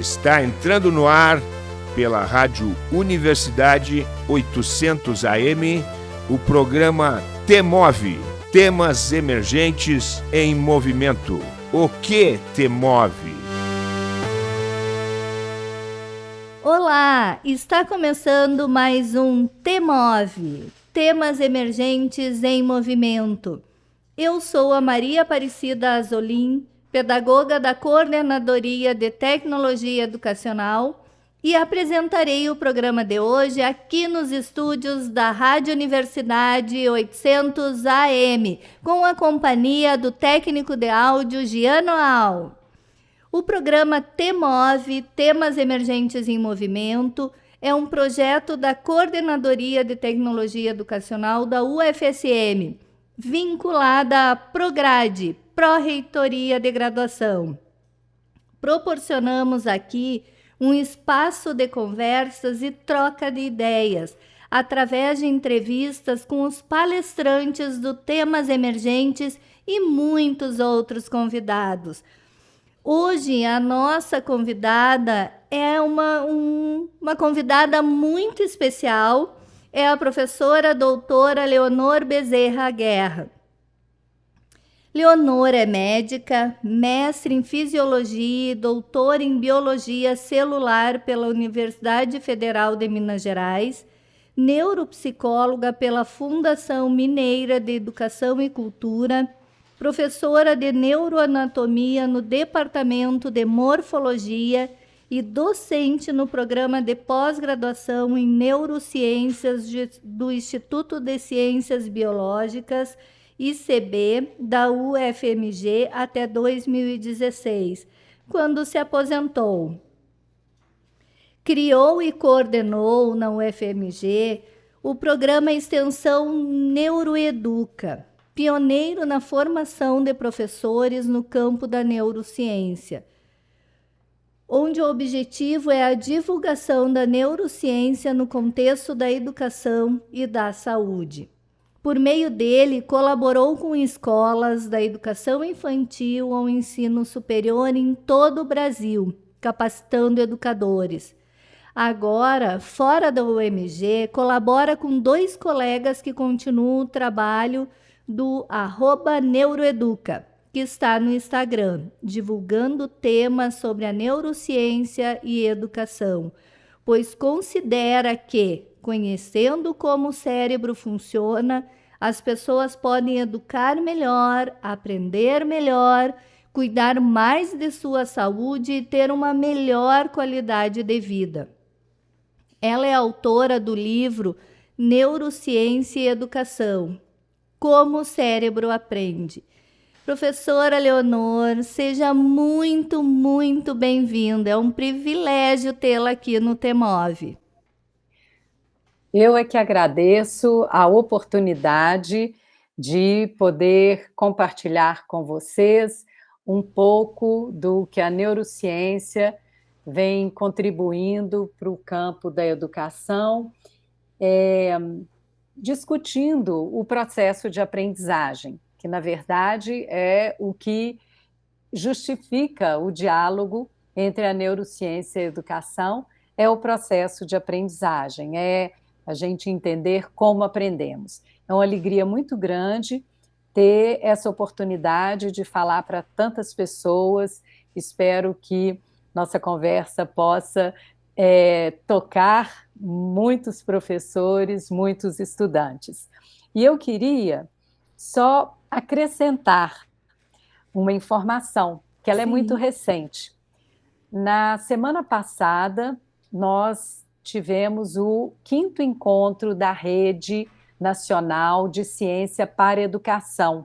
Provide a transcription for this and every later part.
Está entrando no ar pela Rádio Universidade 800 AM o programa T-Move, Temas Emergentes em Movimento. O que te move? Olá, está começando mais um T-Move, Temas Emergentes em Movimento. Eu sou a Maria Aparecida Azolim, pedagoga da Coordenadoria de Tecnologia Educacional, e apresentarei o programa de hoje aqui nos estúdios da Rádio Universidade 800 AM, com a companhia do técnico de áudio Giano Al. O programa T-Move, Temas Emergentes em Movimento, é um projeto da Coordenadoria de Tecnologia Educacional da UFSM, vinculada à Prograde, Pró-Reitoria de Graduação. Proporcionamos aqui um espaço de conversas e troca de ideias, através de entrevistas com os palestrantes do Temas Emergentes e muitos outros convidados. Hoje, a nossa convidada é uma convidada muito especial, é a professora doutora Leonor Bezerra Guerra. Leonor é médica, mestre em Fisiologia e doutora em Biologia Celular pela Universidade Federal de Minas Gerais, neuropsicóloga pela Fundação Mineira de Educação e Cultura, professora de Neuroanatomia no Departamento de Morfologia e docente no programa de pós-graduação em Neurociências do Instituto de Ciências Biológicas, ICB, da UFMG até 2016, quando se aposentou. Criou e coordenou na UFMG o programa Extensão Neuroeduca, pioneiro na formação de professores no campo da neurociência, onde o objetivo é a divulgação da neurociência no contexto da educação e da saúde. Por meio dele, colaborou com escolas da educação infantil ao ensino superior em todo o Brasil, capacitando educadores. Agora, fora da UMG, colabora com 2 colegas que continuam o trabalho do @neuroeduca, que está no Instagram, divulgando temas sobre a neurociência e educação, pois considera que, conhecendo como o cérebro funciona, as pessoas podem educar melhor, aprender melhor, cuidar mais de sua saúde e ter uma melhor qualidade de vida. Ela é autora do livro Neurociência e Educação, Como o Cérebro Aprende. Professora Leonor, seja muito, muito bem-vinda. É um privilégio tê-la aqui no T-Move. Eu é que agradeço a oportunidade de poder compartilhar com vocês um pouco do que a neurociência vem contribuindo para o campo da educação, discutindo o processo de aprendizagem, que, na verdade, é o que justifica o diálogo entre a neurociência e a educação, é o processo de aprendizagem, é a gente entender como aprendemos. É uma alegria muito grande ter essa oportunidade de falar para tantas pessoas. Espero que nossa conversa possa tocar muitos professores, muitos estudantes. E eu queria só acrescentar uma informação, que ela é muito recente. Na semana passada, nós tivemos o 5º encontro da Rede Nacional de Ciência para a Educação,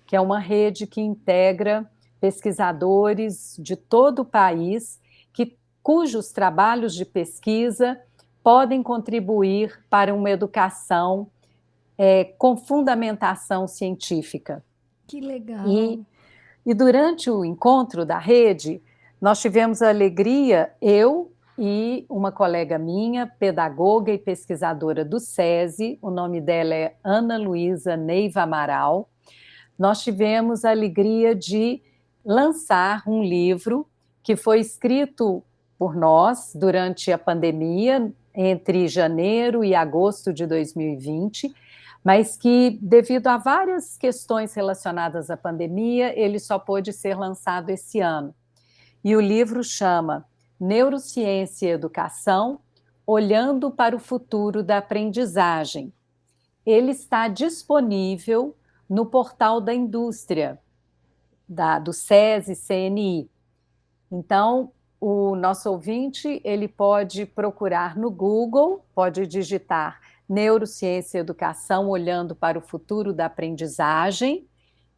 que é uma rede que integra pesquisadores de todo o país, cujos trabalhos de pesquisa podem contribuir para uma educação com fundamentação científica. Que legal! E durante o encontro da rede, nós tivemos a alegria, eu e uma colega minha, pedagoga e pesquisadora do SESI, o nome dela é Ana Luísa Neiva Amaral, nós tivemos a alegria de lançar um livro que foi escrito por nós durante a pandemia, entre janeiro e agosto de 2020, mas que, devido a várias questões relacionadas à pandemia, ele só pôde ser lançado esse ano. E o livro chama Neurociência e Educação, Olhando para o Futuro da Aprendizagem. Ele está disponível no portal da indústria, do SESI, CNI. Então, o nosso ouvinte, ele pode procurar no Google, pode digitar Neurociência e Educação, Olhando para o Futuro da Aprendizagem,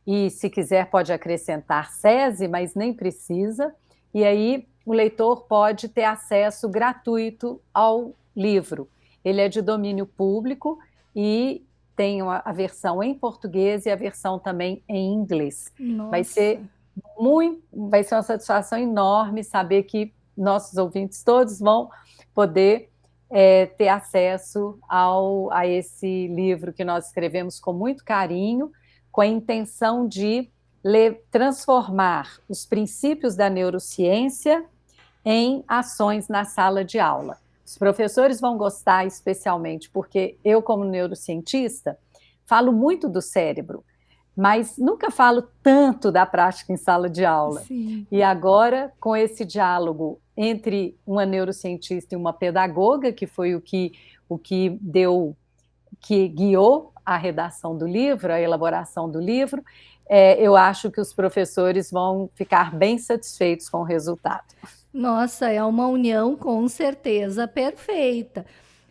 e se quiser pode acrescentar SESI, mas nem precisa, e aí o leitor pode ter acesso gratuito ao livro. Ele é de domínio público e tem a versão em português e a versão também em inglês. Nossa. Vai ser uma satisfação enorme saber que nossos ouvintes todos vão poder ter acesso a esse livro que nós escrevemos com muito carinho, com a intenção de transformar os princípios da neurociência em ações na sala de aula. Os professores vão gostar especialmente, porque eu, como neurocientista, falo muito do cérebro, mas nunca falo tanto da prática em sala de aula. Sim. E agora, com esse diálogo entre uma neurocientista e uma pedagoga, que foi o que guiou a redação do livro, a elaboração do livro, eu acho que os professores vão ficar bem satisfeitos com o resultado. Nossa, é uma união com certeza perfeita.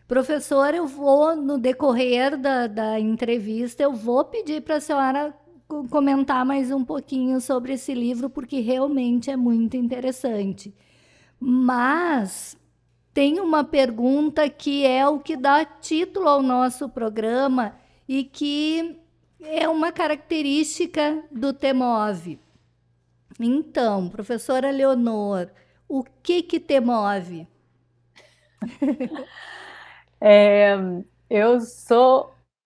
Professor, eu vou, no decorrer da entrevista, eu vou pedir para a senhora comentar mais um pouquinho sobre esse livro, porque realmente é muito interessante. Mas tem uma pergunta que é o que dá título ao nosso programa e que é uma característica do TEMOV. Então, professora Leonor, o que te move?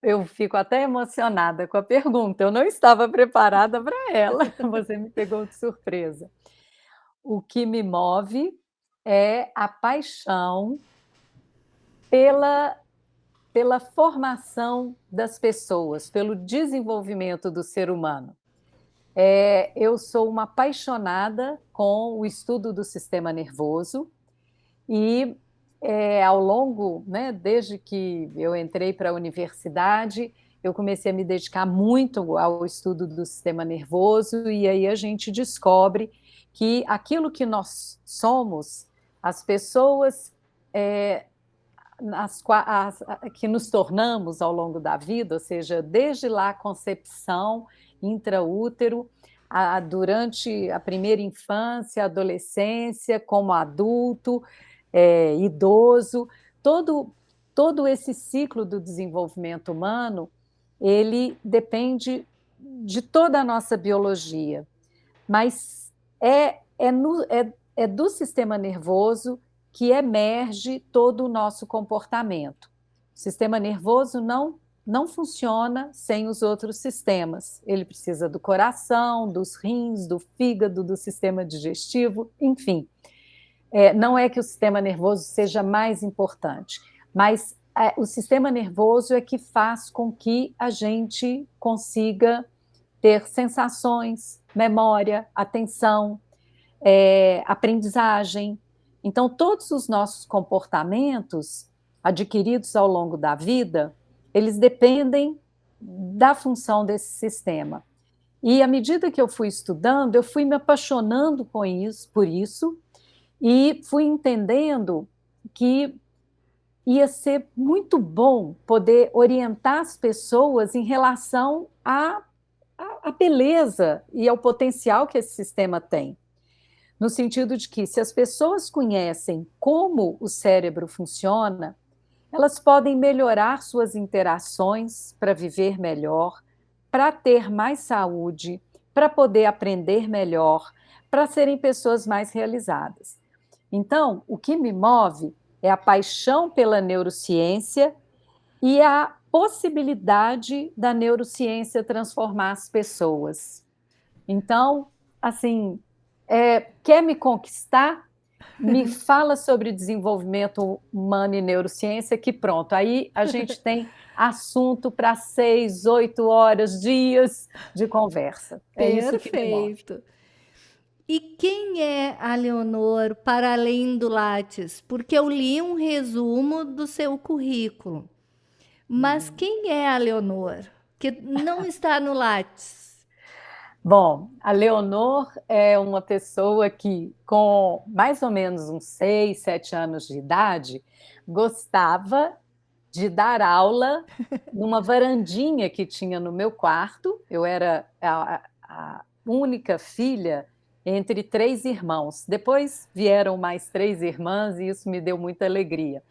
Eu fico até emocionada com a pergunta. Eu não estava preparada para ela. Você me pegou de surpresa. O que me move é a paixão pela formação das pessoas, pelo desenvolvimento do ser humano. Eu sou uma apaixonada com o estudo do sistema nervoso e ao longo, né, desde que eu entrei para a universidade, eu comecei a me dedicar muito ao estudo do sistema nervoso e aí a gente descobre que aquilo que nós somos, as pessoas que nos tornamos ao longo da vida, ou seja, desde lá a concepção, intraútero, durante a primeira infância, adolescência, como adulto, idoso, todo esse ciclo do desenvolvimento humano, ele depende de toda a nossa biologia, mas é do sistema nervoso que emerge todo o nosso comportamento. O sistema nervoso não funciona sem os outros sistemas. Ele precisa do coração, dos rins, do fígado, do sistema digestivo, enfim. Não é que o sistema nervoso seja mais importante, mas o sistema nervoso é que faz com que a gente consiga ter sensações, memória, atenção, aprendizagem. Então, todos os nossos comportamentos adquiridos ao longo da vida, eles dependem da função desse sistema. E à medida que eu fui estudando, eu fui me apaixonando por isso, e fui entendendo que ia ser muito bom poder orientar as pessoas em relação à beleza e ao potencial que esse sistema tem. No sentido de que, se as pessoas conhecem como o cérebro funciona, elas podem melhorar suas interações para viver melhor, para ter mais saúde, para poder aprender melhor, para serem pessoas mais realizadas. Então, o que me move é a paixão pela neurociência e a possibilidade da neurociência transformar as pessoas. Então, assim, quer me conquistar? Me fala sobre desenvolvimento humano e neurociência, que pronto, aí a gente tem assunto para 6, 8 horas, dias de conversa. É isso que me move. Perfeito. E quem é a Leonor para além do Lattes? Porque eu li um resumo do seu currículo. Mas quem é a Leonor que não está no Lattes? Bom, a Leonor é uma pessoa que, com mais ou menos uns 6, 7 anos de idade, gostava de dar aula numa varandinha que tinha no meu quarto. Eu era a única filha entre 3 irmãos. Depois vieram mais 3 irmãs e isso me deu muita alegria.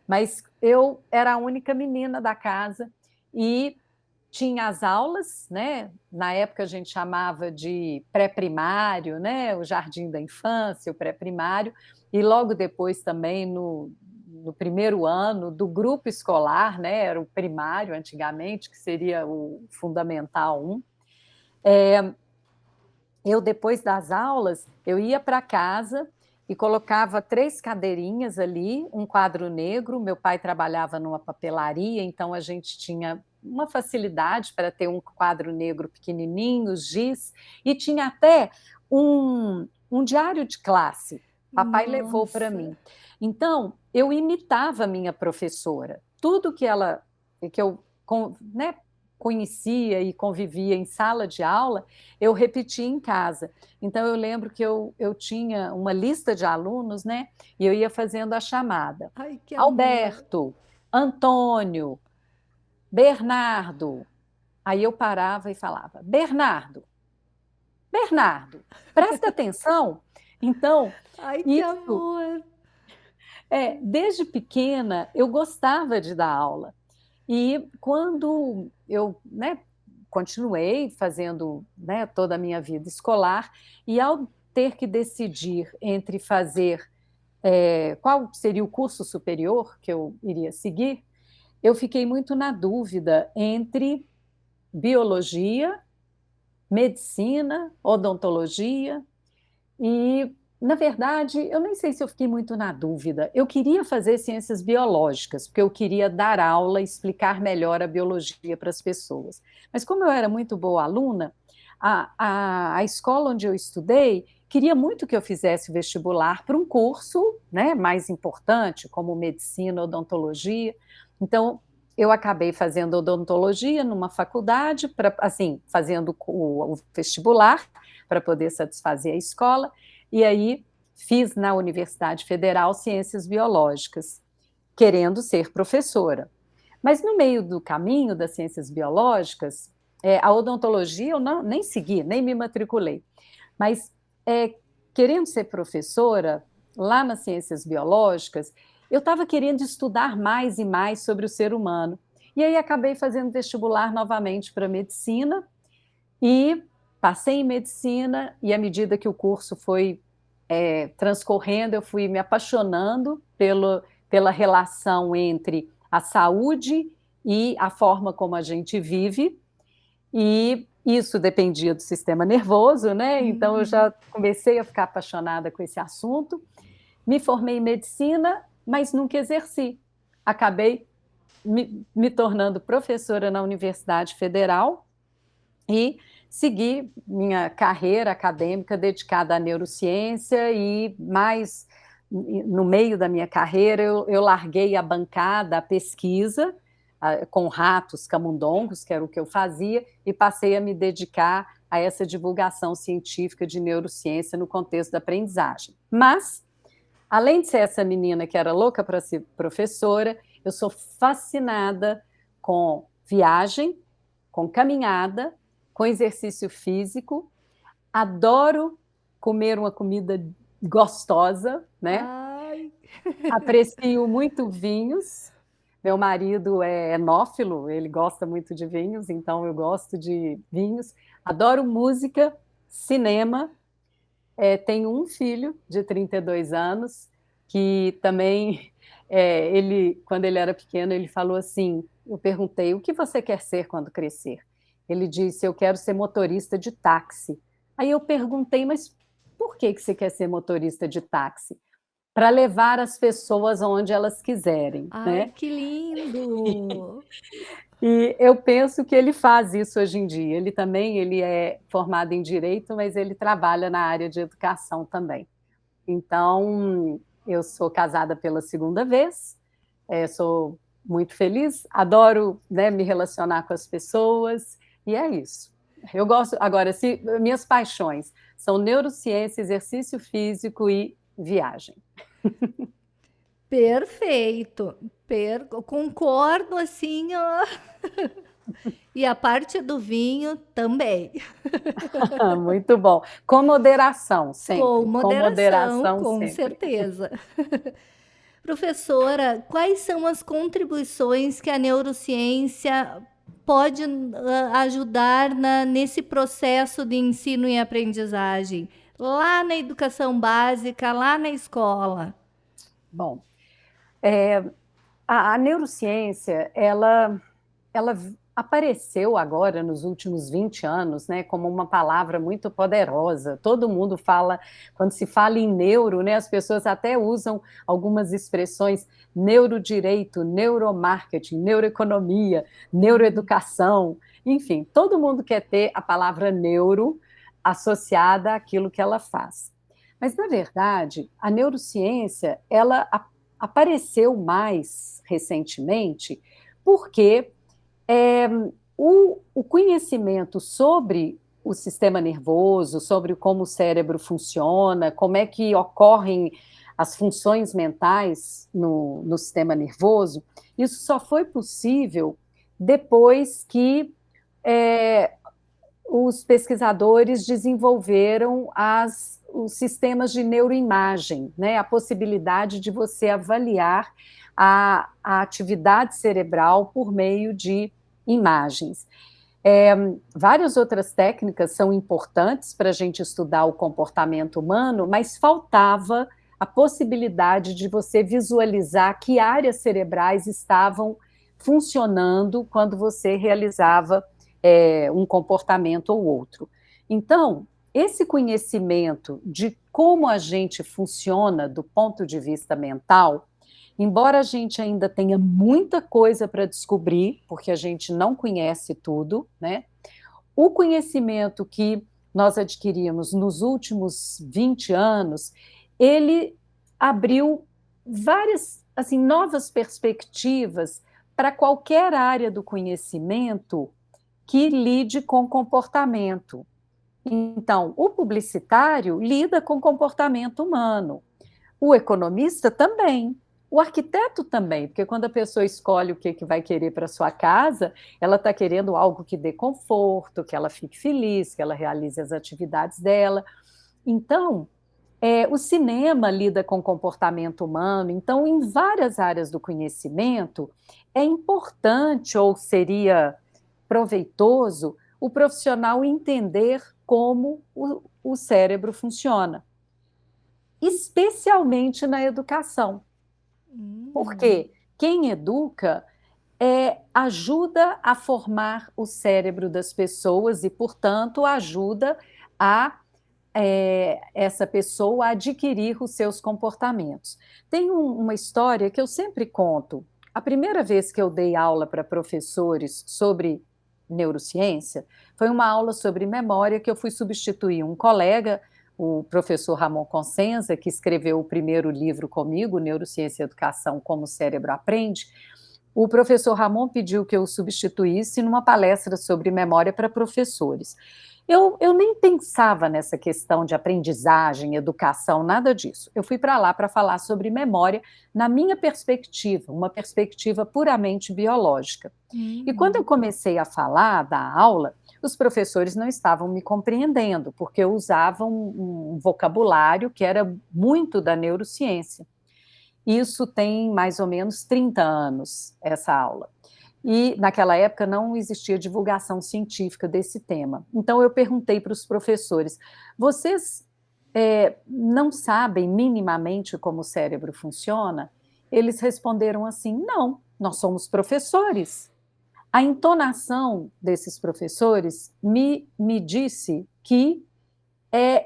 Mas eu era a única menina da casa e tinha as aulas, né? Na época a gente chamava de pré-primário, né? O jardim da infância, o pré-primário, e logo depois também no primeiro ano do grupo escolar, né? Era o primário antigamente, que seria o Fundamental 1. Eu, depois das aulas, eu ia para casa e colocava 3 cadeirinhas ali, um quadro negro. Meu pai trabalhava numa papelaria, então a gente tinha uma facilidade para ter um quadro negro pequenininho, giz, e tinha até um diário de classe. Papai levou para mim. Então, eu imitava a minha professora. Tudo que eu, né, conhecia e convivia em sala de aula, eu repetia em casa. Então, eu lembro que eu tinha uma lista de alunos, né, e eu ia fazendo a chamada. Ai, que Alberto, Antônio, Bernardo. Aí eu parava e falava, Bernardo, presta atenção. Então, Ai, que isso, amor! desde pequena, eu gostava de dar aula. E quando eu, né, continuei fazendo, né, toda a minha vida escolar, e ao ter que decidir entre fazer qual seria o curso superior que eu iria seguir, eu fiquei muito na dúvida entre biologia, medicina, odontologia, e, na verdade, eu nem sei se eu fiquei muito na dúvida. Eu queria fazer ciências biológicas, porque eu queria dar aula e explicar melhor a biologia para as pessoas. Mas como eu era muito boa aluna, a escola onde eu estudei queria muito que eu fizesse o vestibular para um curso, né, mais importante, como medicina, odontologia. Então, eu acabei fazendo odontologia numa faculdade, assim, fazendo o vestibular para poder satisfazer a escola, e aí fiz na Universidade Federal Ciências Biológicas, querendo ser professora. Mas no meio do caminho das ciências biológicas, a odontologia eu nem segui, nem me matriculei. Mas querendo ser professora, lá nas ciências biológicas, eu estava querendo estudar mais e mais sobre o ser humano. E aí acabei fazendo vestibular novamente para medicina e passei em medicina, e à medida que o curso foi transcorrendo, eu fui me apaixonando pela relação entre a saúde e a forma como a gente vive, e isso dependia do sistema nervoso, né? Então eu já comecei a ficar apaixonada com esse assunto, me formei em medicina, mas nunca exerci. Acabei me tornando professora na Universidade Federal e segui minha carreira acadêmica dedicada à neurociência, e mais no meio da minha carreira eu larguei a bancada, a pesquisa, com ratos camundongos, que era o que eu fazia, e passei a me dedicar a essa divulgação científica de neurociência no contexto da aprendizagem. Mas, além de ser essa menina que era louca para ser professora, eu sou fascinada com viagem, com caminhada, com exercício físico, adoro comer uma comida gostosa, né? Ai. Aprecio muito vinhos. Meu marido é enófilo, ele gosta muito de vinhos, então eu gosto de vinhos. Adoro música, cinema. Tenho um filho de 32 anos, que também, quando ele era pequeno, ele falou assim, eu perguntei, o que você quer ser quando crescer? Ele disse, eu quero ser motorista de táxi. Aí eu perguntei, mas por que você quer ser motorista de táxi? para levar as pessoas onde elas quiserem, Ai, né? que lindo! E eu penso que ele faz isso hoje em dia. Ele é formado em direito, mas ele trabalha na área de educação também. Então, eu sou casada pela segunda vez, sou muito feliz, adoro, né, me relacionar com as pessoas, e é isso. Eu gosto, agora, minhas paixões são neurociência, exercício físico e viagem. Perfeito. Concordo assim, ó. E a parte do vinho também. Muito bom. Com moderação, Com sempre. Com moderação, moderação, com sempre. certeza. Professora, quais são as contribuições que a neurociência pode ajudar nesse processo de ensino e aprendizagem, lá na educação básica, lá na escola? Bom, a neurociência, ela apareceu agora nos últimos 20 anos, né, como uma palavra muito poderosa. Todo mundo fala, quando se fala em neuro, né, as pessoas até usam algumas expressões: neurodireito, neuromarketing, neuroeconomia, neuroeducação, enfim, todo mundo quer ter a palavra neuro associada àquilo que ela faz. Mas, na verdade, a neurociência, ela apareceu mais recentemente porque o conhecimento sobre o sistema nervoso, sobre como o cérebro funciona, como é que ocorrem as funções mentais no sistema nervoso, isso só foi possível depois que os pesquisadores desenvolveram os sistemas de neuroimagem, né? A possibilidade de você avaliar a atividade cerebral por meio de imagens. Várias outras técnicas são importantes para a gente estudar o comportamento humano, mas faltava a possibilidade de você visualizar que áreas cerebrais estavam funcionando quando você realizava um comportamento ou outro. Então, esse conhecimento de como a gente funciona do ponto de vista mental, embora a gente ainda tenha muita coisa para descobrir, porque a gente não conhece tudo, né? O conhecimento que nós adquirimos nos últimos 20 anos, ele abriu várias, assim, novas perspectivas para qualquer área do conhecimento que lide com comportamento. Então, o publicitário lida com comportamento humano, o economista também, o arquiteto também, porque quando a pessoa escolhe o que vai querer para sua casa, ela está querendo algo que dê conforto, que ela fique feliz, que ela realize as atividades dela. Então, o cinema lida com comportamento humano, então, em várias áreas do conhecimento, é importante ou seria proveitoso o profissional entender como o cérebro funciona, especialmente na educação. Porque quem educa ajuda a formar o cérebro das pessoas e, portanto, ajuda essa pessoa a adquirir os seus comportamentos. Tem uma história que eu sempre conto. A primeira vez que eu dei aula para professores sobre neurociência foi uma aula sobre memória que eu fui substituir um colega, o professor Ramon Consenza, que escreveu o primeiro livro comigo, Neurociência e Educação, Como o Cérebro Aprende. O professor Ramon pediu que eu substituísse numa palestra sobre memória para professores. Eu nem pensava nessa questão de aprendizagem, educação, nada disso. Eu fui para lá para falar sobre memória na minha perspectiva, uma perspectiva puramente biológica. E quando eu comecei a falar da aula, os professores não estavam me compreendendo, porque eu usava um vocabulário que era muito da neurociência. Isso tem mais ou menos 30 anos, essa aula. E naquela época não existia divulgação científica desse tema. Então eu perguntei para os professores: vocês não sabem minimamente como o cérebro funciona? Eles responderam assim: não, nós somos professores. A entonação desses professores me disse que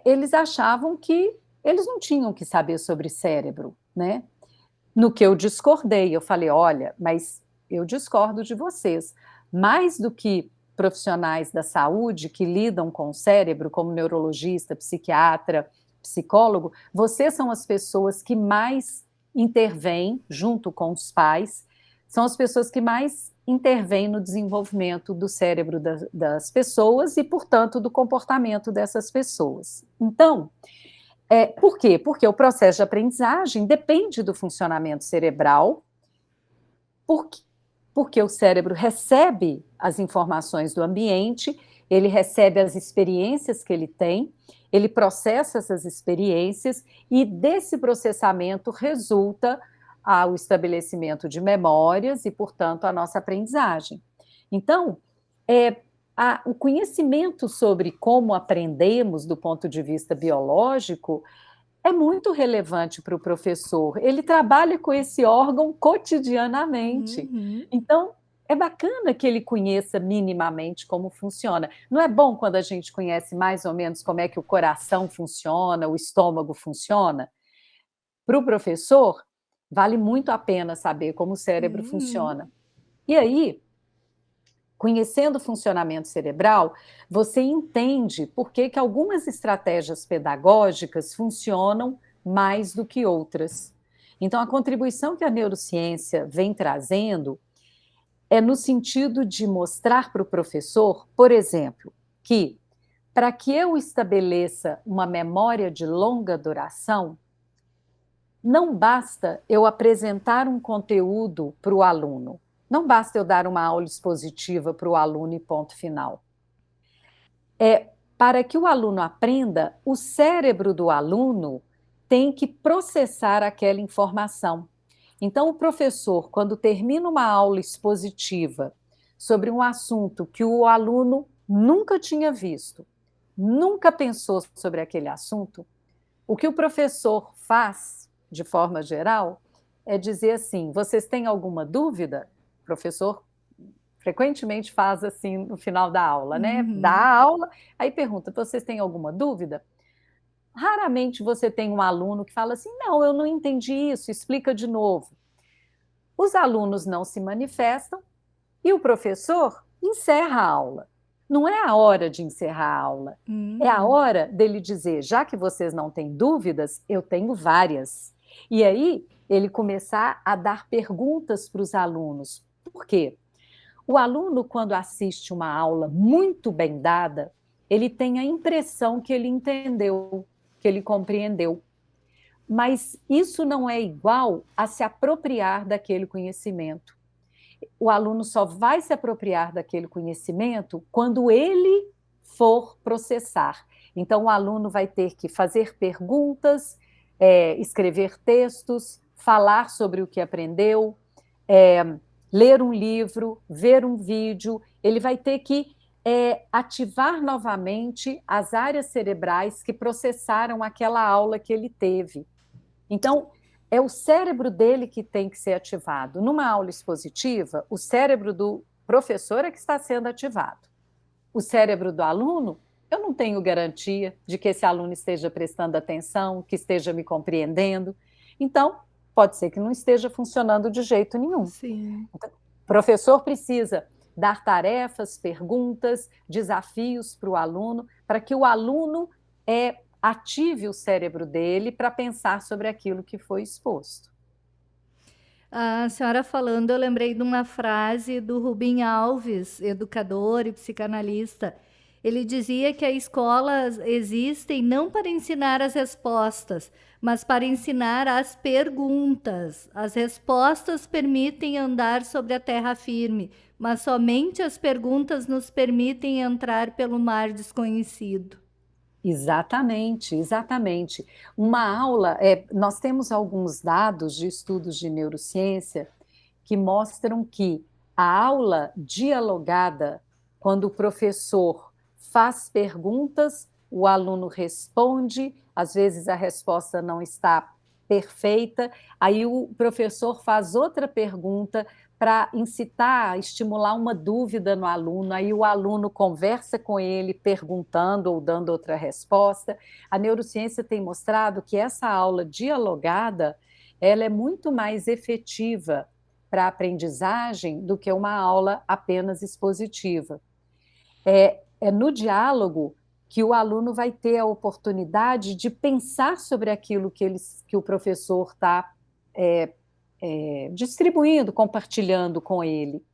eles achavam que eles não tinham que saber sobre cérebro, né? No que eu discordei, eu falei, olha, mas eu discordo de vocês. Mais do que profissionais da saúde que lidam com o cérebro, como neurologista, psiquiatra, psicólogo, vocês são as pessoas que mais intervêm, junto com os pais, são as pessoas que mais intervêm no desenvolvimento do cérebro das pessoas e, portanto, do comportamento dessas pessoas. Então, por quê? Porque o processo de aprendizagem depende do funcionamento cerebral, porque o cérebro recebe as informações do ambiente, ele recebe as experiências que ele tem, ele processa essas experiências e desse processamento resulta o estabelecimento de memórias e, portanto, a nossa aprendizagem. Então, o conhecimento sobre como aprendemos do ponto de vista biológico é muito relevante para o professor. Ele trabalha com esse órgão cotidianamente. Uhum. Então, é bacana que ele conheça minimamente como funciona. Não é bom quando a gente conhece mais ou menos como é que o coração funciona, o estômago funciona? Para o professor, vale muito a pena saber como o cérebro funciona. E aí, conhecendo o funcionamento cerebral, você entende por que algumas estratégias pedagógicas funcionam mais do que outras. Então, a contribuição que a neurociência vem trazendo é no sentido de mostrar para o professor, por exemplo, que para que eu estabeleça uma memória de longa duração, não basta eu apresentar um conteúdo para o aluno. Não basta eu dar uma aula expositiva para o aluno e ponto final. Para que o aluno aprenda, o cérebro do aluno tem que processar aquela informação. Então, o professor, quando termina uma aula expositiva sobre um assunto que o aluno nunca tinha visto, nunca pensou sobre aquele assunto, o que o professor faz, de forma geral, é dizer assim: vocês têm alguma dúvida? O professor frequentemente faz assim no final da aula, né? Dá a aula, aí pergunta: vocês têm alguma dúvida? Raramente você tem um aluno que fala assim: não, eu não entendi isso, explica de novo. Os alunos não se manifestam e o professor encerra a aula. Não é a hora de encerrar a aula, é a hora dele dizer: já que vocês não têm dúvidas, eu tenho várias. E aí ele começar a dar perguntas para os alunos. Por quê? O aluno, quando assiste uma aula muito bem dada, ele tem a impressão que ele entendeu, que ele compreendeu. Mas isso não é igual a se apropriar daquele conhecimento. O aluno só vai se apropriar daquele conhecimento quando ele for processar. Então, o aluno vai ter que fazer perguntas, escrever textos, falar sobre o que aprendeu, ler um livro, ver um vídeo. Ele vai ter que ativar novamente as áreas cerebrais que processaram aquela aula que ele teve. Então, é o cérebro dele que tem que ser ativado. Numa aula expositiva, o cérebro do professor é que está sendo ativado. O cérebro do aluno, eu não tenho garantia de que esse aluno esteja prestando atenção, que esteja me compreendendo. Então, pode ser que não esteja funcionando de jeito nenhum. Sim. Então, o professor precisa dar tarefas, perguntas, desafios para o aluno, para que o aluno ative o cérebro dele para pensar sobre aquilo que foi exposto. A senhora falando, eu lembrei de uma frase do Rubem Alves, educador e psicanalista. Ele dizia que as escolas existem não para ensinar as respostas, mas para ensinar as perguntas. As respostas permitem andar sobre a terra firme, mas somente as perguntas nos permitem entrar pelo mar desconhecido. Exatamente, exatamente. Uma aula, nós temos alguns dados de estudos de neurociência que mostram que a aula dialogada, quando o professor faz perguntas, o aluno responde, às vezes a resposta não está perfeita, aí o professor faz outra pergunta para incitar, estimular uma dúvida no aluno, aí o aluno conversa com ele, perguntando ou dando outra resposta. A neurociência tem mostrado que essa aula dialogada, ela é muito mais efetiva para a aprendizagem do que uma aula apenas expositiva. É no diálogo que o aluno vai ter a oportunidade de pensar sobre aquilo que o professor está distribuindo, compartilhando com ele.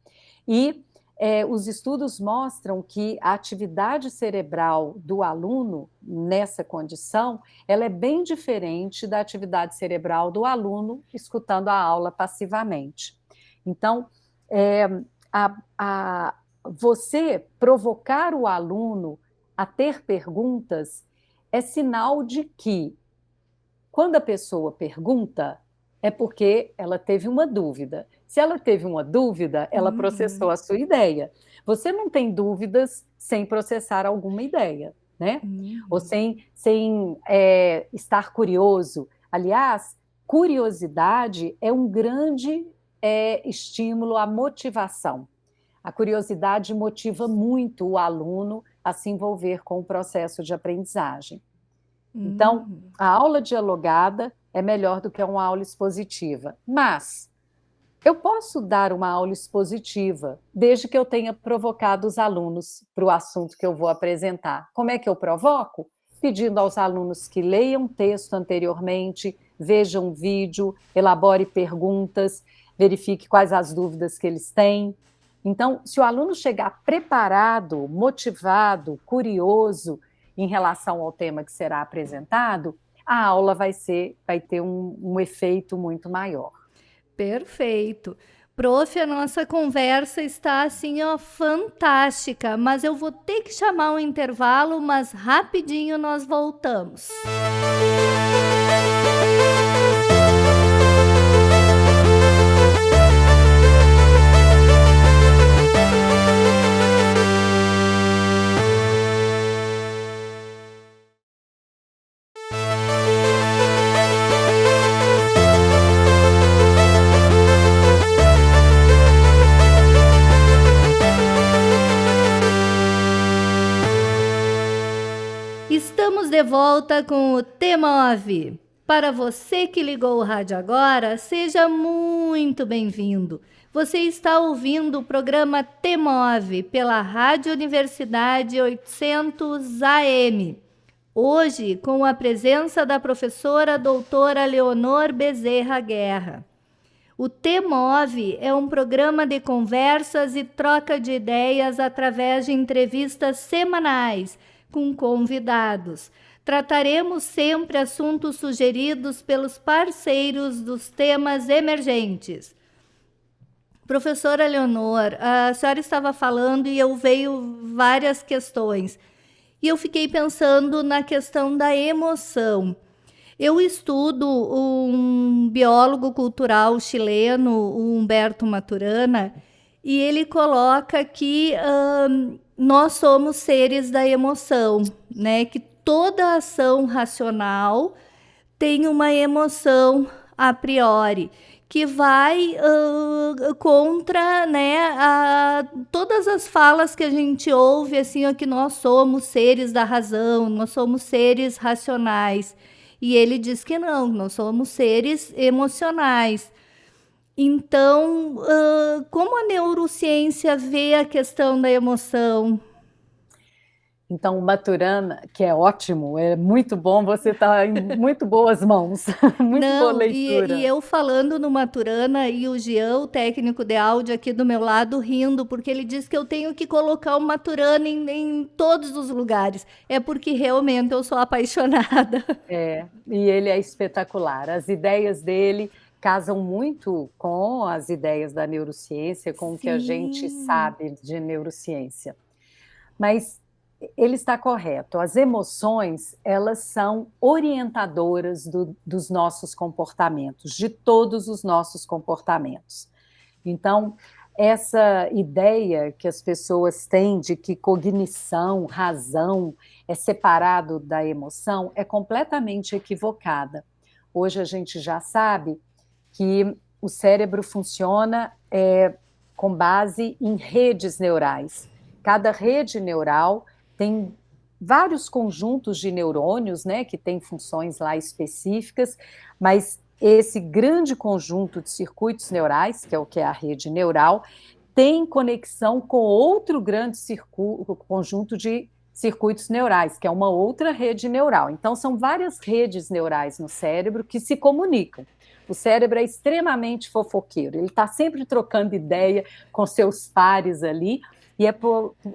E os estudos mostram que a atividade cerebral do aluno, nessa condição, ela é bem diferente da atividade cerebral do aluno escutando a aula passivamente. Então, você provocar o aluno a ter perguntas é sinal de que, quando a pessoa pergunta, é porque ela teve uma dúvida. Se ela teve uma dúvida, ela processou a sua ideia. Você não tem dúvidas sem processar alguma ideia, né? Ou sem estar curioso. Aliás, curiosidade é um grande estímulo à motivação. A curiosidade motiva muito o aluno a se envolver com o processo de aprendizagem. Então, a aula dialogada é melhor do que uma aula expositiva. Mas eu posso dar uma aula expositiva, desde que eu tenha provocado os alunos para o assunto que eu vou apresentar. Como é que eu provoco? Pedindo aos alunos que leiam texto anteriormente, vejam vídeo, elabore perguntas, verifique quais as dúvidas que eles têm. Então, se o aluno chegar preparado, motivado, curioso em relação ao tema que será apresentado, a aula vai ter um efeito muito maior. Perfeito. Prof, a nossa conversa está assim, ó, fantástica, mas eu vou ter que chamar um intervalo, mas rapidinho nós voltamos. Estamos de volta com o T-Move. Para você que ligou o rádio agora, seja muito bem-vindo. Você está ouvindo o programa T-Move pela Rádio Universidade 800 AM. Hoje, com a presença da professora doutora Leonor Bezerra Guerra. O T-Move é um programa de conversas e troca de ideias através de entrevistas semanais com convidados. Trataremos sempre assuntos sugeridos pelos parceiros dos temas emergentes. Professora Leonor, a senhora estava falando e veio várias questões. E eu fiquei pensando na questão da emoção. Eu estudo um biólogo cultural chileno, o Humberto Maturana, e ele coloca que nós somos seres da emoção, né? Que toda ação racional tem uma emoção a priori, que vai contra, né, todas as falas que a gente ouve, assim, ó, que nós somos seres da razão, nós somos seres racionais. E ele diz que não, nós somos seres emocionais. Então, como a neurociência vê a questão da emoção? Então, o Maturana, que é ótimo, é muito bom, você está em muito boas mãos, muito boa leitura. E eu falando no Maturana e o Jean, o técnico de áudio aqui do meu lado, rindo, porque ele diz que eu tenho que colocar o Maturana em todos os lugares. É porque realmente eu sou apaixonada. E ele é espetacular. As ideias dele casam muito com as ideias da neurociência, com o que a gente sabe de neurociência. Mas ele está correto. As emoções, elas são orientadoras dos nossos comportamentos, de todos os nossos comportamentos. Então, essa ideia que as pessoas têm de que cognição, razão é separado da emoção é completamente equivocada. Hoje a gente já sabe que o cérebro funciona com base em redes neurais. Cada rede neural tem vários conjuntos de neurônios, né, que têm funções lá específicas, mas esse grande conjunto de circuitos neurais, que é o que é a rede neural, tem conexão com outro grande conjunto de circuitos neurais, que é uma outra rede neural. Então, são várias redes neurais no cérebro que se comunicam. O cérebro é extremamente fofoqueiro, ele está sempre trocando ideia com seus pares ali,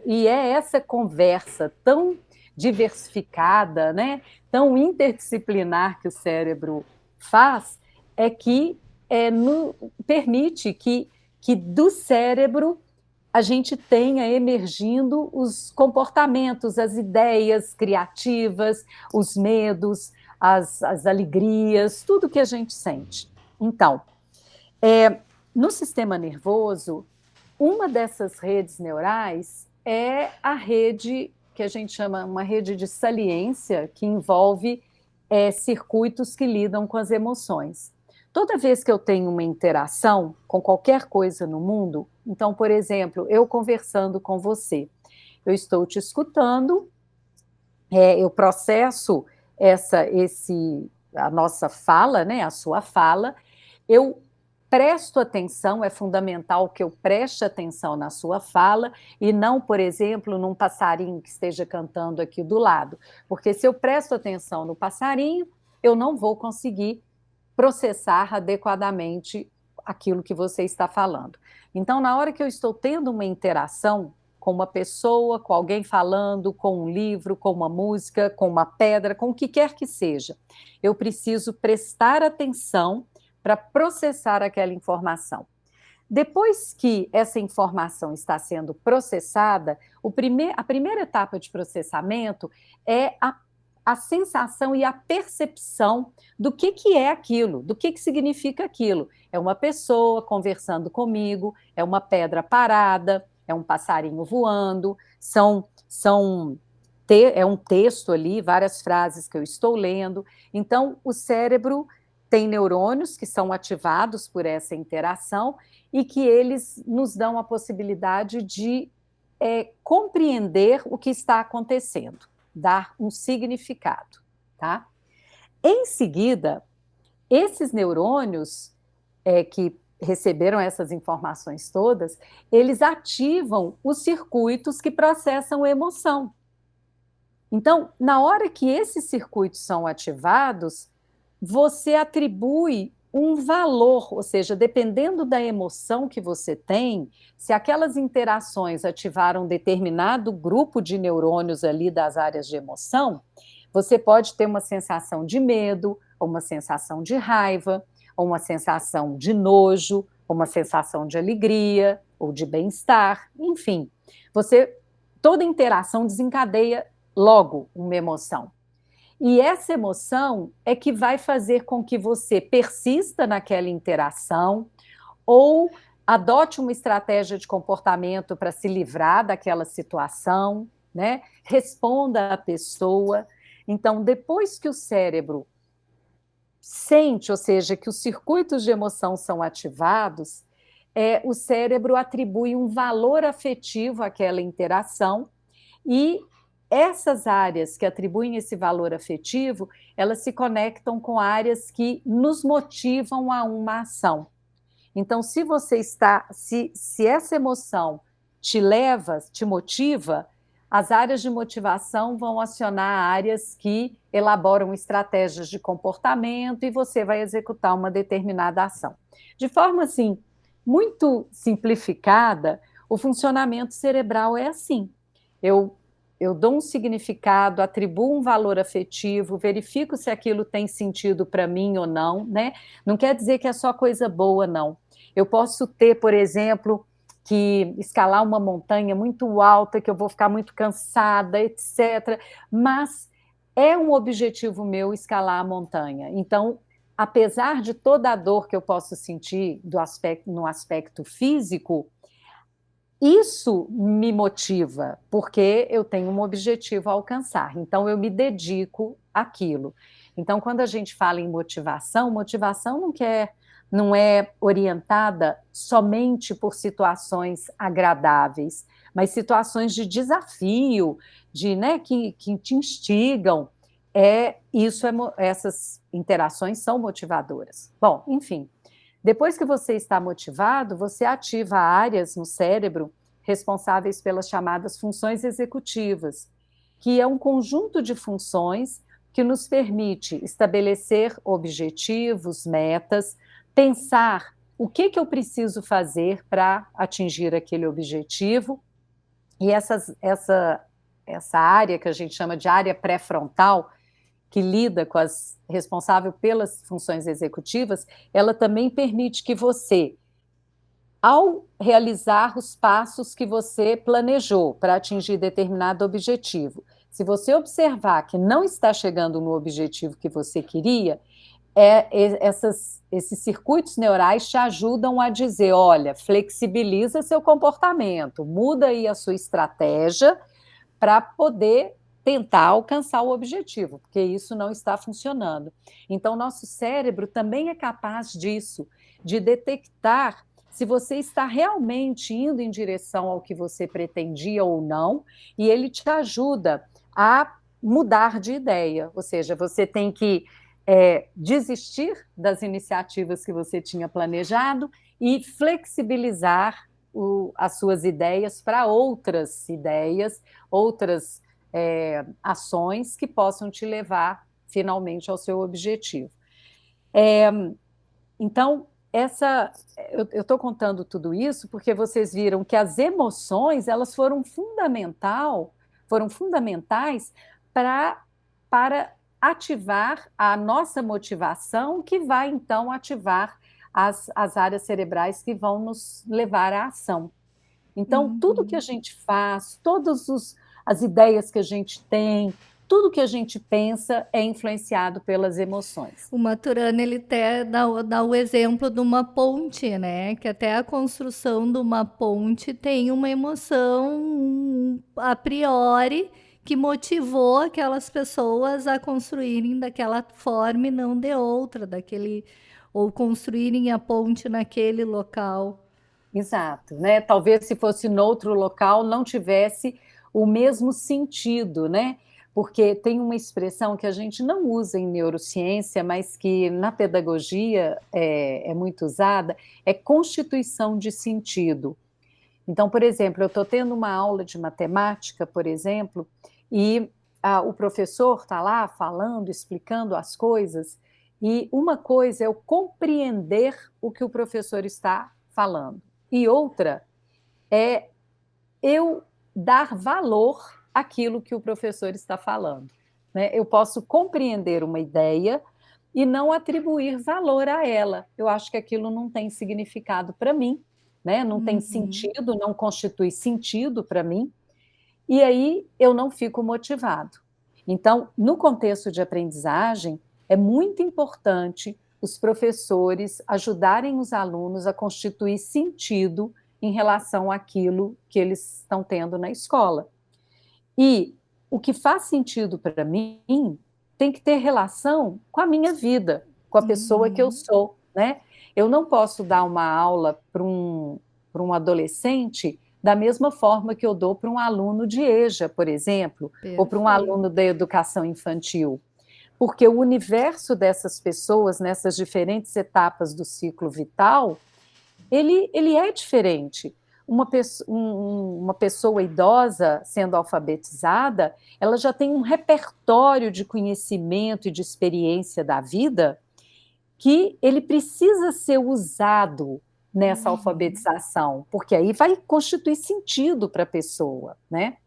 e é essa conversa tão diversificada, né, tão interdisciplinar que o cérebro faz, que permite que do cérebro a gente tenha emergindo os comportamentos, as ideias criativas, os medos, as alegrias, tudo que a gente sente. Então, no sistema nervoso, uma dessas redes neurais é a rede que a gente chama uma rede de saliência, que envolve circuitos que lidam com as emoções. Toda vez que eu tenho uma interação com qualquer coisa no mundo, então, por exemplo, eu conversando com você, eu estou te escutando, eu processo a nossa fala, né, a sua fala, eu presto atenção, é fundamental que eu preste atenção na sua fala e não, por exemplo, num passarinho que esteja cantando aqui do lado, porque se eu presto atenção no passarinho, eu não vou conseguir processar adequadamente aquilo que você está falando. Então, na hora que eu estou tendo uma interação com uma pessoa, com alguém falando, com um livro, com uma música, com uma pedra, com o que quer que seja, eu preciso prestar atenção para processar aquela informação. Depois que essa informação está sendo processada, a primeira etapa de processamento é a sensação e a percepção do que é aquilo, do que significa aquilo. É uma pessoa conversando comigo, é uma pedra parada, é um passarinho voando, é um texto ali, várias frases que eu estou lendo. Então, o cérebro tem neurônios que são ativados por essa interação e que eles nos dão a possibilidade de compreender o que está acontecendo, dar um significado, tá? Em seguida, esses neurônios que receberam essas informações todas, eles ativam os circuitos que processam a emoção. Então, na hora que esses circuitos são ativados, você atribui um valor, ou seja, dependendo da emoção que você tem, se aquelas interações ativaram um determinado grupo de neurônios ali das áreas de emoção, você pode ter uma sensação de medo, ou uma sensação de raiva, ou uma sensação de nojo, ou uma sensação de alegria, ou de bem-estar, enfim. Toda interação desencadeia logo uma emoção. E essa emoção é que vai fazer com que você persista naquela interação ou adote uma estratégia de comportamento para se livrar daquela situação, né? Responda à pessoa. Então, depois que o cérebro sente, ou seja, que os circuitos de emoção são ativados, o cérebro atribui um valor afetivo àquela interação e essas áreas que atribuem esse valor afetivo, elas se conectam com áreas que nos motivam a uma ação. Então, se essa emoção te motiva, as áreas de motivação vão acionar áreas que elaboram estratégias de comportamento e você vai executar uma determinada ação. De forma, assim, muito simplificada, o funcionamento cerebral é assim. Eu dou um significado, atribuo um valor afetivo, verifico se aquilo tem sentido para mim ou não, né? Não quer dizer que é só coisa boa, não. Eu posso ter, por exemplo, que escalar uma montanha muito alta, que eu vou ficar muito cansada, etc. Mas é um objetivo meu escalar a montanha. Então, apesar de toda a dor que eu posso sentir no aspecto físico, isso me motiva, porque eu tenho um objetivo a alcançar, então eu me dedico àquilo. Então, quando a gente fala em motivação, motivação não quer não é orientada somente por situações agradáveis, mas situações de desafio, né, que te instigam. Essas interações são motivadoras. Bom, enfim, depois que você está motivado, você ativa áreas no cérebro responsáveis pelas chamadas funções executivas, que é um conjunto de funções que nos permite estabelecer objetivos, metas, pensar o que eu preciso fazer para atingir aquele objetivo. E essa área que a gente chama de área pré-frontal, que lida com responsável pelas funções executivas, ela também permite que você, ao realizar os passos que você planejou para atingir determinado objetivo, se você observar que não está chegando no objetivo que você queria, esses circuitos neurais te ajudam a dizer, olha, flexibiliza seu comportamento, muda aí a sua estratégia para poder tentar alcançar o objetivo, porque isso não está funcionando. Então, nosso cérebro também é capaz disso, de detectar se você está realmente indo em direção ao que você pretendia ou não, e ele te ajuda a mudar de ideia, ou seja, você tem que desistir das iniciativas que você tinha planejado e flexibilizar as suas ideias para outras ideias, outras ações que possam te levar finalmente ao seu objetivo. Então, eu estou contando tudo isso porque vocês viram que as emoções elas foram fundamentais para ativar a nossa motivação, que vai então ativar as áreas cerebrais que vão nos levar à ação. Então, tudo que a gente faz, todas as ideias que a gente tem, tudo que a gente pensa é influenciado pelas emoções. O Maturana, ele até dá o exemplo de uma ponte, né? Que até a construção de uma ponte tem uma emoção a priori que motivou aquelas pessoas a construírem daquela forma e não de outra, ou construírem a ponte naquele local. Exato, né? Talvez se fosse em outro local não tivesse o mesmo sentido, né? Porque tem uma expressão que a gente não usa em neurociência, mas que na pedagogia é muito usada, é constituição de sentido. Então, por exemplo, eu estou tendo uma aula de matemática, por exemplo, e o professor está lá falando, explicando as coisas, e uma coisa é eu compreender o que o professor está falando, e outra é eu dar valor àquilo que o professor está falando, né? Eu posso compreender uma ideia e não atribuir valor a ela. Eu acho que aquilo não tem significado para mim, né? Não tem sentido, não constitui sentido para mim, e aí eu não fico motivado. Então, no contexto de aprendizagem, é muito importante os professores ajudarem os alunos a constituir sentido em relação àquilo que eles estão tendo na escola. E o que faz sentido para mim tem que ter relação com a minha vida, com a pessoa que eu sou, né? Eu não posso dar uma aula para um adolescente da mesma forma que eu dou para um aluno de EJA, por exemplo, ou para um aluno da educação infantil, porque o universo dessas pessoas, nessas diferentes etapas do ciclo vital, ele é diferente. Uma pessoa idosa sendo alfabetizada, ela já tem um repertório de conhecimento e de experiência da vida que ele precisa ser usado nessa alfabetização, porque aí vai constituir sentido para a pessoa, né?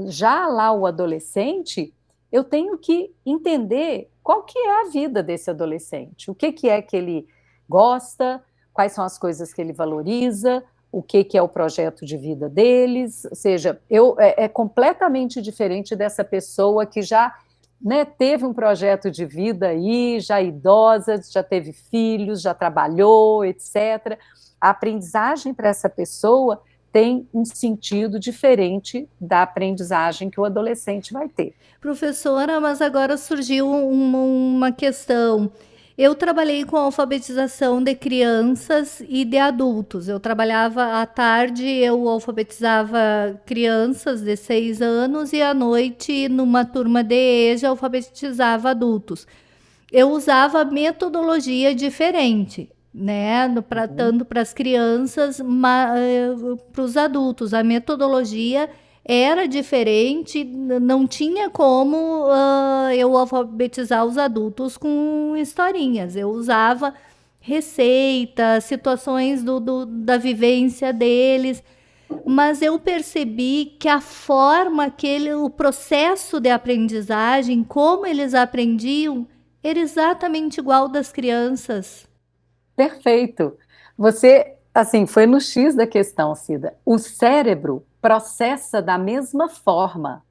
Já lá o adolescente, eu tenho que entender qual que é a vida desse adolescente, o que é que ele gosta, quais são as coisas que ele valoriza, o que é o projeto de vida deles, ou seja, é completamente diferente dessa pessoa que já, né, teve um projeto de vida aí, já idosa, já teve filhos, já trabalhou, etc. A aprendizagem para essa pessoa tem um sentido diferente da aprendizagem que o adolescente vai ter. Professora, mas agora surgiu uma questão. Eu trabalhei com alfabetização de crianças e de adultos. Eu trabalhava à tarde, eu alfabetizava crianças de 6 anos e à noite, numa turma de EJA, alfabetizava adultos. Eu usava metodologia diferente, né? Tanto para as crianças, para os adultos. A metodologia era diferente, não tinha como eu alfabetizar os adultos com historinhas. Eu usava receitas, situações da vivência deles, mas eu percebi que a forma o processo de aprendizagem, como eles aprendiam, era exatamente igual das crianças. Perfeito. Você, assim, foi no X da questão, Cida. O cérebro processa da mesma forma,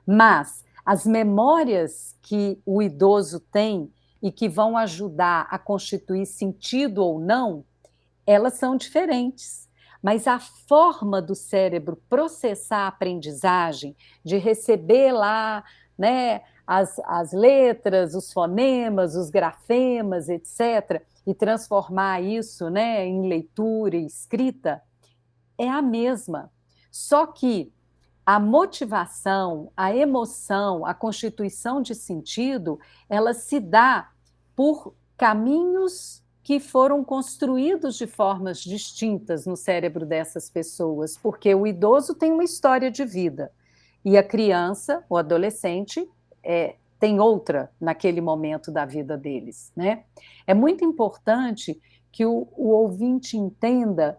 mas as memórias que o idoso tem e que vão ajudar a constituir sentido ou não, elas são diferentes. Mas a forma do cérebro processar a aprendizagem, de receber lá, né, as letras, os fonemas, os grafemas, etc., e transformar isso, né, em leitura e escrita, é a mesma. Só que a motivação, a emoção, a constituição de sentido, ela se dá por caminhos que foram construídos de formas distintas no cérebro dessas pessoas, porque o idoso tem uma história de vida e a criança, o adolescente, tem outra naquele momento da vida deles, né? É muito importante que o ouvinte entenda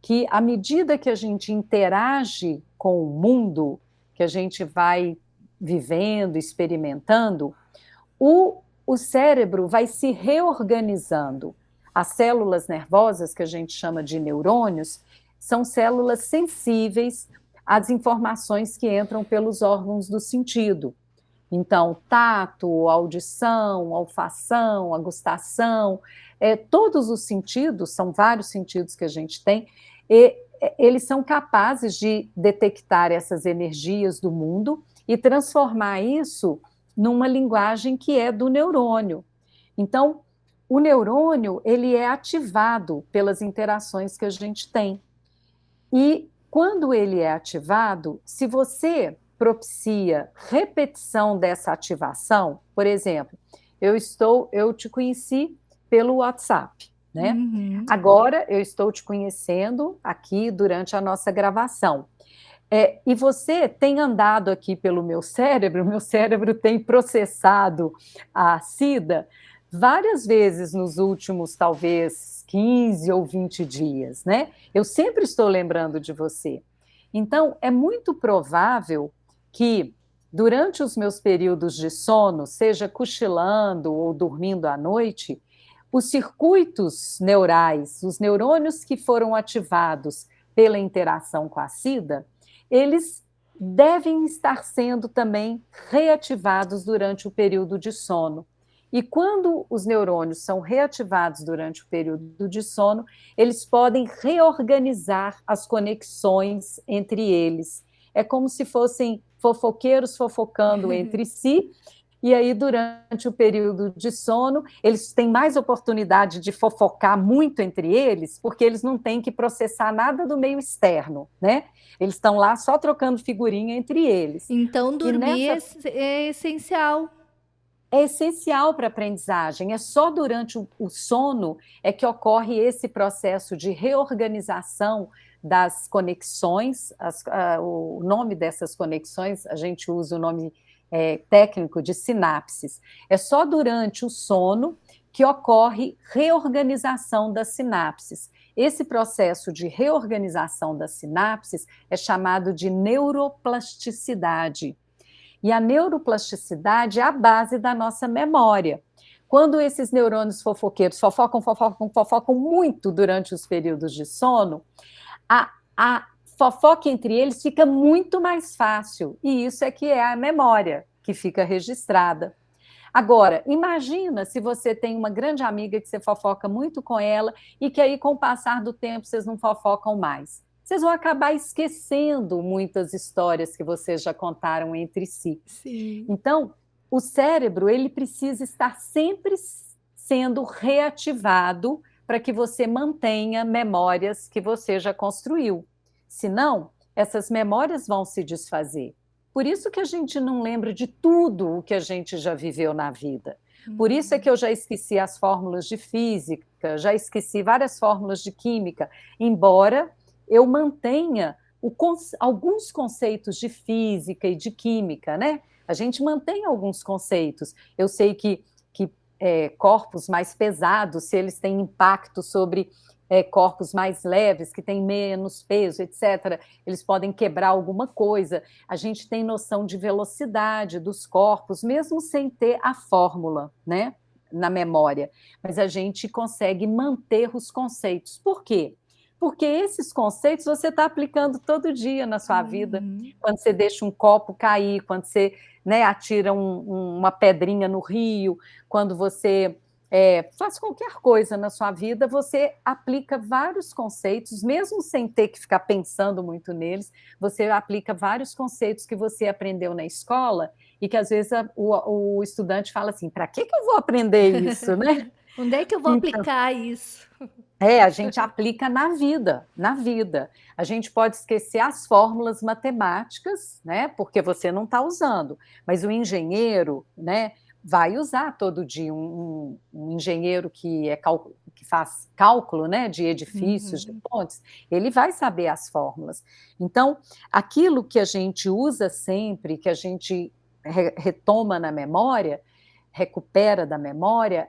que, à medida que a gente interage com o mundo, que a gente vai vivendo, experimentando, o cérebro vai se reorganizando. As células nervosas, que a gente chama de neurônios, são células sensíveis às informações que entram pelos órgãos do sentido. Então, tato, audição, olfação, agustação, todos os sentidos, são vários sentidos que a gente tem, e eles são capazes de detectar essas energias do mundo e transformar isso numa linguagem que é do neurônio. Então, o neurônio, ele é ativado pelas interações que a gente tem. E quando ele é ativado, se você propicia repetição dessa ativação, por exemplo, eu te conheci pelo WhatsApp, né? Uhum. Agora eu estou te conhecendo aqui durante a nossa gravação. E você tem andado aqui pelo meu cérebro tem processado a Cida várias vezes nos últimos, talvez, 15 ou 20 dias, né? Eu sempre estou lembrando de você. Então, é muito provável que, durante os meus períodos de sono, seja cochilando ou dormindo à noite, os circuitos neurais, os neurônios que foram ativados pela interação com a Cida, eles devem estar sendo também reativados durante o período de sono. E quando os neurônios são reativados durante o período de sono, eles podem reorganizar as conexões entre eles. É como se fossem fofoqueiros fofocando entre si, e aí, durante o período de sono, eles têm mais oportunidade de fofocar muito entre eles, porque eles não têm que processar nada do meio externo, né? Eles estão lá só trocando figurinha entre eles. Então, dormir é essencial. É essencial para a aprendizagem. É só durante o sono é que ocorre esse processo de reorganização das conexões. O nome dessas conexões, a gente usa o nome técnico de sinapses. É só durante o sono que ocorre reorganização das sinapses. Esse processo de reorganização das sinapses é chamado de neuroplasticidade. E a neuroplasticidade é a base da nossa memória. Quando esses neurônios fofoqueiros fofocam muito durante os períodos de sono, a fofoca entre eles fica muito mais fácil, e isso é que é a memória que fica registrada. Agora, imagina se você tem uma grande amiga que você fofoca muito com ela e que aí, com o passar do tempo, vocês não fofocam mais. Vocês vão acabar esquecendo muitas histórias que vocês já contaram entre si. Sim. Então, o cérebro, ele precisa estar sempre sendo reativado para que você mantenha memórias que você já construiu. Senão, essas memórias vão se desfazer. Por isso que a gente não lembra de tudo o que a gente já viveu na vida. Por isso é que eu já esqueci as fórmulas de física, já esqueci várias fórmulas de química, embora eu mantenha alguns conceitos de física e de química, né? A gente mantém alguns conceitos. Eu sei que corpos mais pesados, se eles têm impacto sobre corpos mais leves, que têm menos peso, etc., eles podem quebrar alguma coisa. A gente tem noção de velocidade dos corpos, mesmo sem ter a fórmula, né, na memória. Mas a gente consegue manter os conceitos. Por quê? Porque esses conceitos você está aplicando todo dia na sua vida. Quando você deixa um copo cair, quando você, né, atira uma pedrinha no rio, quando você faz qualquer coisa na sua vida, você aplica vários conceitos, mesmo sem ter que ficar pensando muito neles, você aplica vários conceitos que você aprendeu na escola e que às vezes o estudante fala assim, para que eu vou aprender isso, né? Onde é que eu vou aplicar isso? A gente aplica na vida, na vida. A gente pode esquecer as fórmulas matemáticas, né? Porque você não está usando, mas o engenheiro, né, vai usar todo dia. Um engenheiro que faz cálculo, né, de edifícios, de pontes, ele vai saber as fórmulas. Então, aquilo que a gente usa sempre, que a gente retoma na memória, recupera da memória,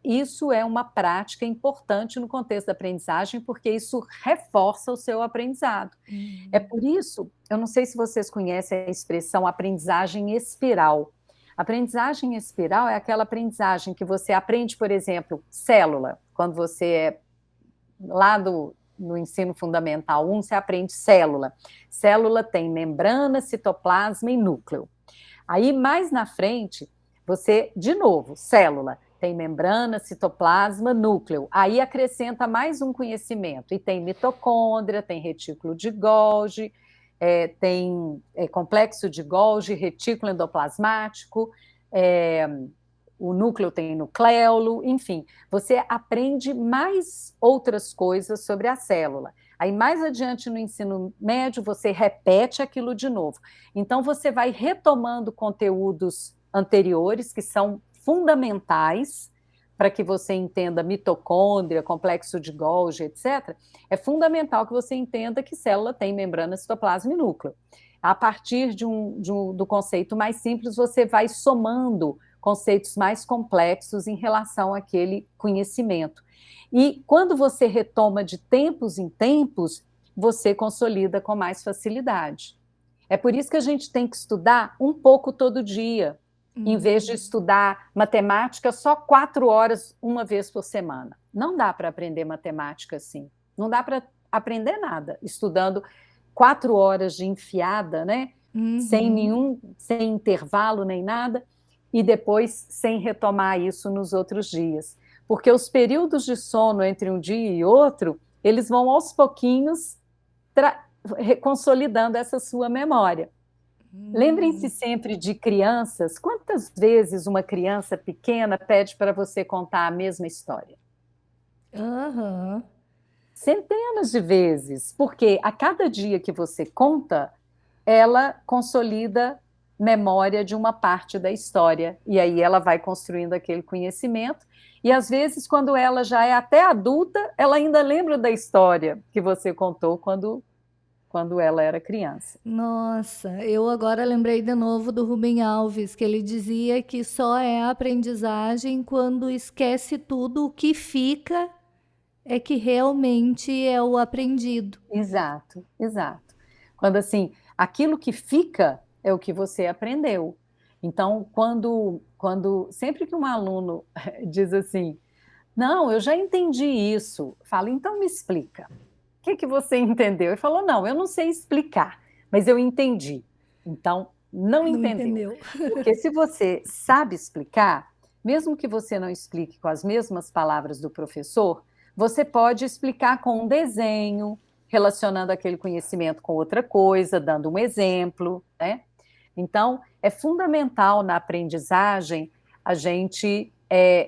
isso é uma prática importante no contexto da aprendizagem, porque isso reforça o seu aprendizado. É por isso, eu não sei se vocês conhecem a expressão aprendizagem espiral. Aprendizagem espiral é aquela aprendizagem que você aprende, por exemplo, célula. Quando você é lá no ensino fundamental 1, você aprende célula. Célula tem membrana, citoplasma e núcleo. Aí, mais na frente, você, de novo, célula. Tem membrana, citoplasma, núcleo. Aí acrescenta mais um conhecimento. E tem mitocôndria, tem retículo de Golgi, tem complexo de Golgi, retículo endoplasmático, o núcleo tem nucleolo, enfim. Você aprende mais outras coisas sobre a célula. Aí, mais adiante no ensino médio, você repete aquilo de novo. Então, você vai retomando conteúdos anteriores, que são fundamentais para que você entenda mitocôndria, complexo de Golgi, etc. É fundamental que você entenda que célula tem membrana, citoplasma e núcleo. A partir do conceito mais simples, você vai somando conceitos mais complexos em relação àquele conhecimento. E quando você retoma de tempos em tempos, você consolida com mais facilidade. É por isso que a gente tem que estudar um pouco todo dia, em vez de estudar matemática só 4 horas uma vez por semana. Não dá para aprender matemática assim. Não dá para aprender nada estudando 4 horas de enfiada, né? Sem intervalo nem nada, e depois sem retomar isso nos outros dias. Porque os períodos de sono entre um dia e outro, eles vão aos pouquinhos consolidando essa sua memória. Lembrem-se sempre de crianças. Quantas vezes uma criança pequena pede para você contar a mesma história? Centenas de vezes, porque a cada dia que você conta, ela consolida memória de uma parte da história, e aí ela vai construindo aquele conhecimento, e às vezes, quando ela já é até adulta, ela ainda lembra da história que você contou quando ela era criança. Nossa, eu agora lembrei de novo do Rubem Alves, que ele dizia que só é aprendizagem quando esquece tudo, o que fica é que realmente é o aprendido. Exato, exato. Quando assim, aquilo que fica é o que você aprendeu. Então, sempre que um aluno diz assim, não, eu já entendi isso, fala, então me explica. O que você entendeu? Ele falou, não, eu não sei explicar, mas eu entendi. Então, não entendeu. Porque se você sabe explicar, mesmo que você não explique com as mesmas palavras do professor, você pode explicar com um desenho, relacionando aquele conhecimento com outra coisa, dando um exemplo, né? Então, é fundamental na aprendizagem a gente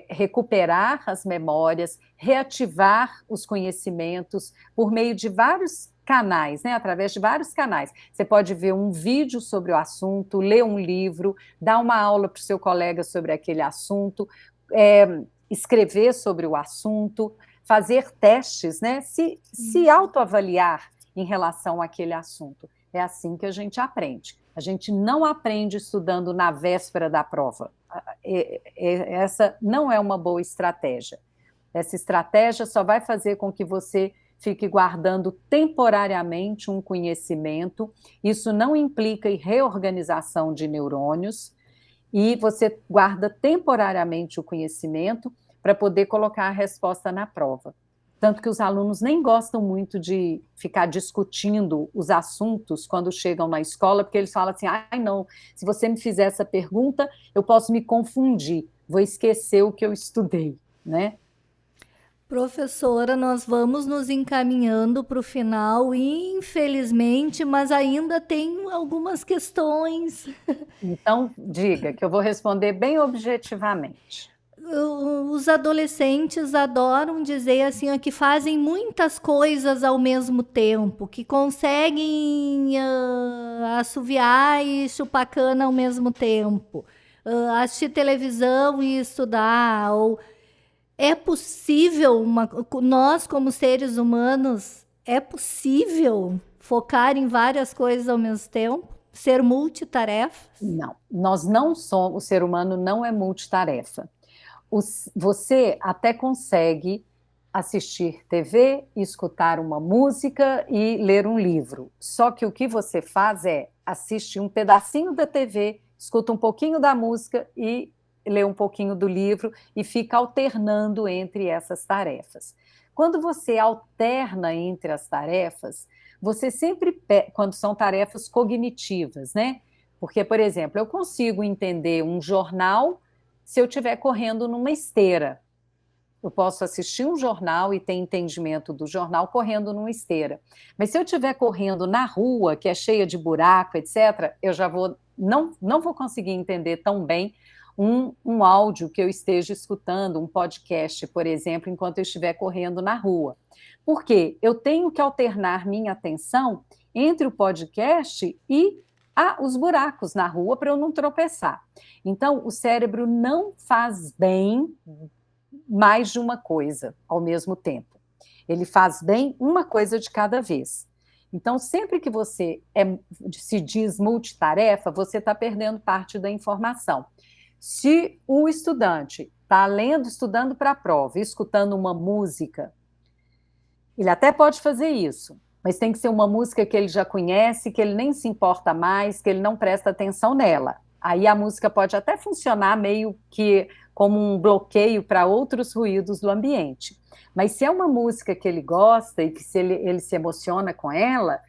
recuperar as memórias, reativar os conhecimentos por meio de vários canais, né? Através de vários canais. Você pode ver um vídeo sobre o assunto, ler um livro, dar uma aula para o seu colega sobre aquele assunto, escrever sobre o assunto, fazer testes, né? Se autoavaliar em relação àquele assunto. É assim que a gente aprende. A gente não aprende estudando na véspera da prova. Essa não é uma boa estratégia. Essa estratégia só vai fazer com que você fique guardando temporariamente um conhecimento. Isso não implica em reorganização de neurônios, e você guarda temporariamente o conhecimento para poder colocar a resposta na prova. Tanto que os alunos nem gostam muito de ficar discutindo os assuntos quando chegam na escola, porque eles falam assim, não, se você me fizer essa pergunta, eu posso me confundir, vou esquecer o que eu estudei, né? Professora, nós vamos nos encaminhando para o final, infelizmente, mas ainda tem algumas questões. Então, diga, que eu vou responder bem objetivamente. Os adolescentes adoram dizer assim, que fazem muitas coisas ao mesmo tempo, que conseguem assoviar e chupar cana ao mesmo tempo, assistir televisão e estudar. É possível, nós como seres humanos, é possível focar em várias coisas ao mesmo tempo? Ser multitarefa? Não, nós não somos, o ser humano não é multitarefa. Você até consegue assistir TV, escutar uma música e ler um livro. Só que o que você faz é assistir um pedacinho da TV, escuta um pouquinho da música e lê um pouquinho do livro e fica alternando entre essas tarefas. Quando você alterna entre as tarefas, você sempre, quando são tarefas cognitivas, né? Porque, por exemplo, eu consigo entender um jornal se eu estiver correndo numa esteira. Eu posso assistir um jornal e ter entendimento do jornal correndo numa esteira. Mas se eu estiver correndo na rua, que é cheia de buraco, etc., eu já não vou conseguir entender tão bem um áudio que eu esteja escutando, um podcast, por exemplo, enquanto eu estiver correndo na rua. Por quê? Eu tenho que alternar minha atenção entre o podcast e os buracos na rua para eu não tropeçar. Então, o cérebro não faz bem mais de uma coisa ao mesmo tempo. Ele faz bem uma coisa de cada vez. Então, sempre que você se diz multitarefa, você está perdendo parte da informação. Se o estudante está estudando para a prova, escutando uma música, ele até pode fazer isso, mas tem que ser uma música que ele já conhece, que ele nem se importa mais, que ele não presta atenção nela. Aí a música pode até funcionar meio que como um bloqueio para outros ruídos do ambiente. Mas se é uma música que ele gosta e que ele se emociona com ela,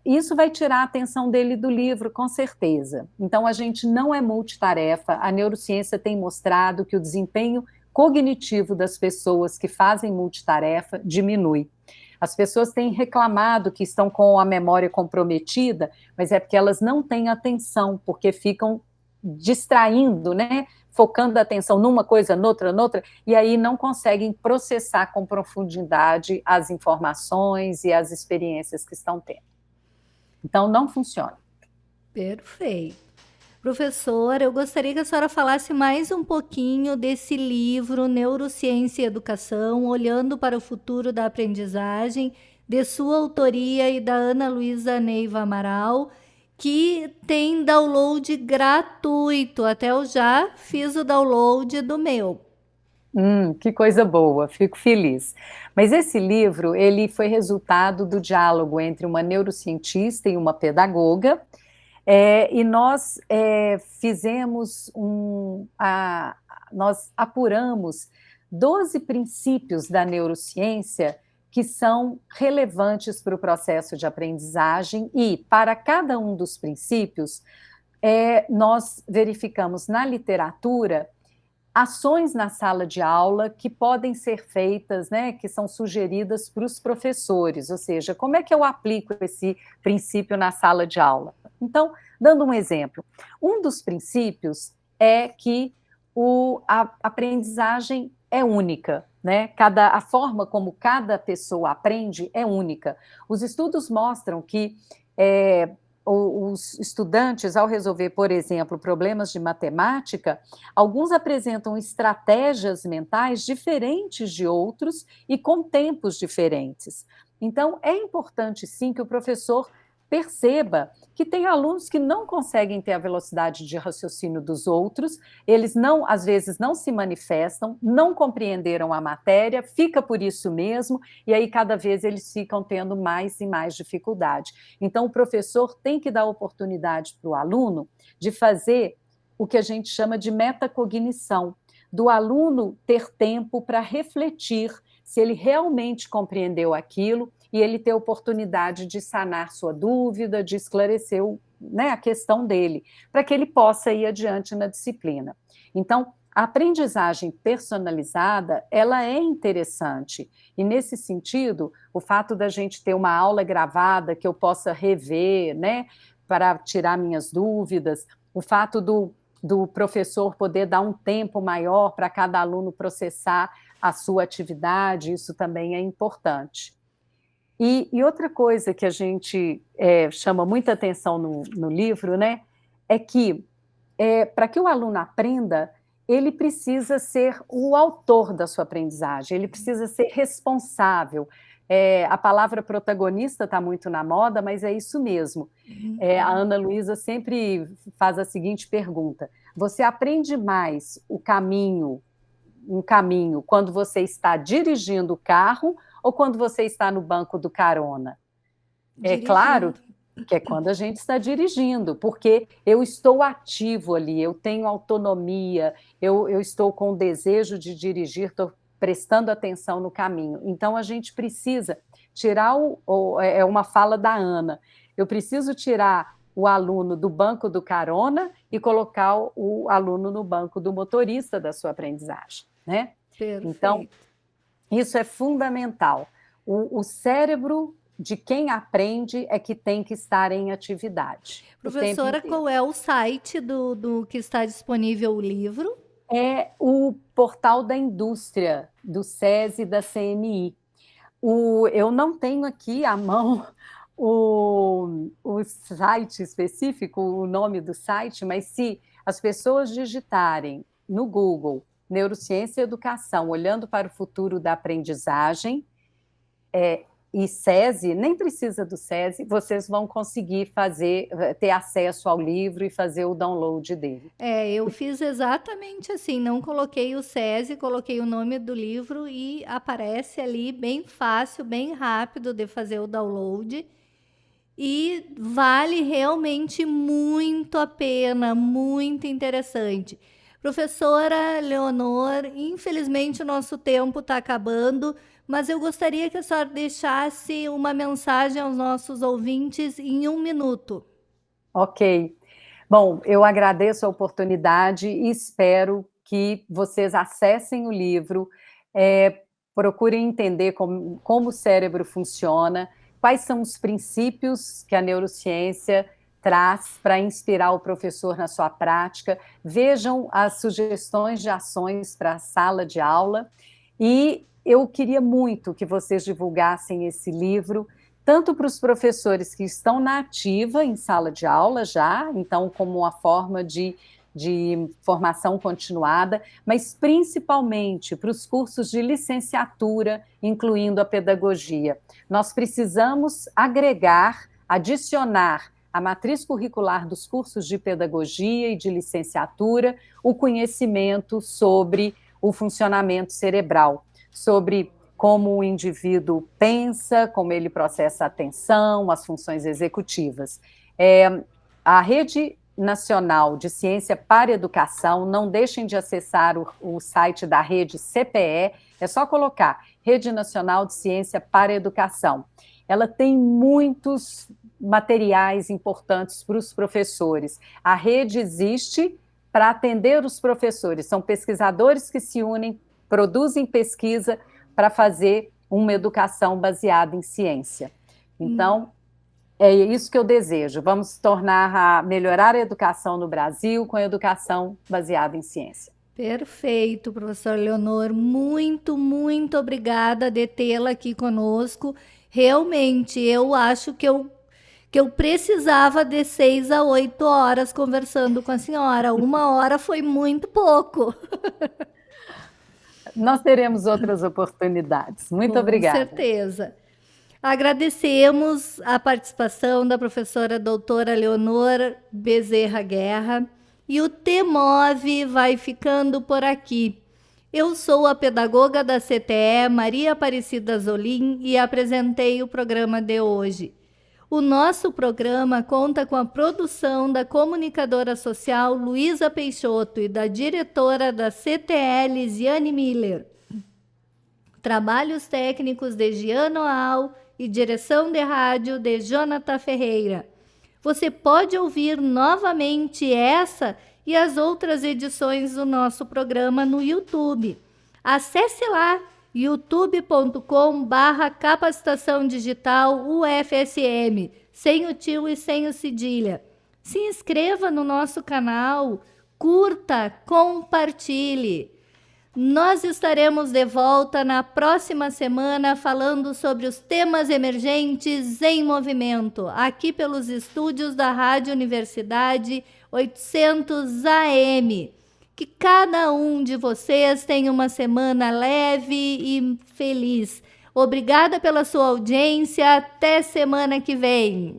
isso vai tirar a atenção dele do livro, com certeza. Então, a gente não é multitarefa. A neurociência tem mostrado que o desempenho cognitivo das pessoas que fazem multitarefa diminui. As pessoas têm reclamado que estão com a memória comprometida, mas é porque elas não têm atenção, porque ficam distraindo, né? Focando a atenção numa coisa, noutra, e aí não conseguem processar com profundidade as informações e as experiências que estão tendo. Então, não funciona. Perfeito. Professora, eu gostaria que a senhora falasse mais um pouquinho desse livro, Neurociência e Educação, Olhando para o Futuro da Aprendizagem, de sua autoria e da Ana Luísa Neiva Amaral, que tem download gratuito. Até eu já fiz o download do meu. Que coisa boa, fico feliz. Mas esse livro, ele foi resultado do diálogo entre uma neurocientista e uma pedagoga, e nós nós apuramos 12 princípios da neurociência que são relevantes para o processo de aprendizagem, e para cada um dos princípios, nós verificamos na literatura ações na sala de aula que podem ser feitas, né, que são sugeridas para os professores, ou seja, como é que eu aplico esse princípio na sala de aula? Então, dando um exemplo, um dos princípios é que a aprendizagem é única, né? A forma como cada pessoa aprende é única. Os estudos mostram que os estudantes, ao resolver, por exemplo, problemas de matemática, alguns apresentam estratégias mentais diferentes de outros e com tempos diferentes. Então, é importante, sim, que o professor perceba que tem alunos que não conseguem ter a velocidade de raciocínio dos outros, eles não, às vezes, não se manifestam, não compreenderam a matéria, fica por isso mesmo, e aí cada vez eles ficam tendo mais e mais dificuldade. Então, o professor tem que dar oportunidade para o aluno de fazer o que a gente chama de metacognição, do aluno ter tempo para refletir se ele realmente compreendeu aquilo e ele ter oportunidade de sanar sua dúvida, de esclarecer a questão dele, para que ele possa ir adiante na disciplina. Então, a aprendizagem personalizada, ela é interessante, e nesse sentido, o fato da gente ter uma aula gravada que eu possa rever, né, para tirar minhas dúvidas, o fato do professor poder dar um tempo maior para cada aluno processar a sua atividade, isso também é importante. E outra coisa que a gente chama muita atenção no livro, né, é que para que o aluno aprenda, ele precisa ser o autor da sua aprendizagem, ele precisa ser responsável. A palavra protagonista está muito na moda, mas é isso mesmo. A Ana Luísa sempre faz a seguinte pergunta: você aprende mais um caminho quando você está dirigindo o carro ou quando você está no banco do carona? É claro que é quando a gente está dirigindo, porque eu estou ativo ali, eu tenho autonomia, eu estou com o desejo de dirigir, estou prestando atenção no caminho. Então, a gente precisa tirar uma fala da Ana, eu preciso tirar o aluno do banco do carona e colocar o aluno no banco do motorista da sua aprendizagem, né? Perfeito. Então, isso é fundamental. O cérebro de quem aprende é que tem que estar em atividade. Professora, qual é o site do que está disponível o livro? É o portal da indústria, do SESI e da CNI. Eu não tenho aqui à mão o site específico, o nome do site, mas se as pessoas digitarem no Google Neurociência e Educação, olhando para o futuro da aprendizagem, e SESI, nem precisa do SESI, vocês vão conseguir ter acesso ao livro e fazer o download dele. Eu fiz exatamente assim, não coloquei o SESI, coloquei o nome do livro e aparece ali bem fácil, bem rápido de fazer o download. E vale realmente muito a pena, muito interessante. Professora Leonor, infelizmente o nosso tempo está acabando, mas eu gostaria que a senhora deixasse uma mensagem aos nossos ouvintes em 1 minuto. Ok. Bom, eu agradeço a oportunidade e espero que vocês acessem o livro, procurem entender como o cérebro funciona, quais são os princípios que a neurociência traz para inspirar o professor na sua prática, vejam as sugestões de ações para a sala de aula, e eu queria muito que vocês divulgassem esse livro, tanto para os professores que estão na ativa em sala de aula já, então como uma forma de formação continuada, mas principalmente para os cursos de licenciatura, incluindo a pedagogia. Nós precisamos adicionar à matriz curricular dos cursos de pedagogia e de licenciatura o conhecimento sobre o funcionamento cerebral, sobre como o indivíduo pensa, como ele processa a atenção, as funções executivas. A Rede Nacional de Ciência para a Educação, não deixem de acessar o site da rede CPE, é só colocar Rede Nacional de Ciência para a Educação. Ela tem muitos materiais importantes para os professores. A rede existe para atender os professores, são pesquisadores que se unem, produzem pesquisa para fazer uma educação baseada em ciência. Então, é isso que eu desejo. Vamos melhorar a educação no Brasil com a educação baseada em ciência. Perfeito, professor Leonor. Muito, muito obrigada de tê-la aqui conosco. Realmente, eu acho que eu precisava de 6 a 8 horas conversando com a senhora. 1 hora foi muito pouco. Nós teremos outras oportunidades. Muito Com obrigada. certeza. Agradecemos a participação da professora doutora Leonor Bezerra Guerra e o TEMOV vai ficando por aqui. Eu sou a pedagoga da CTE, Maria Aparecida Zolim, e apresentei o programa de hoje. O nosso programa conta com a produção da comunicadora social Luísa Peixoto e da diretora da CTE, Lisiane Miller. Trabalhos técnicos de Giano Al e direção de rádio de Jonathan Ferreira. Você pode ouvir novamente essa e as outras edições do nosso programa no YouTube. Acesse lá youtube.com/capacitação digital UFSM, sem o tio e sem o cedilha. Se inscreva no nosso canal, curta, compartilhe. Nós estaremos de volta na próxima semana falando sobre os temas emergentes em movimento, aqui pelos estúdios da Rádio Universidade 800 AM. Que cada um de vocês tenha uma semana leve e feliz. Obrigada pela sua audiência. Até semana que vem.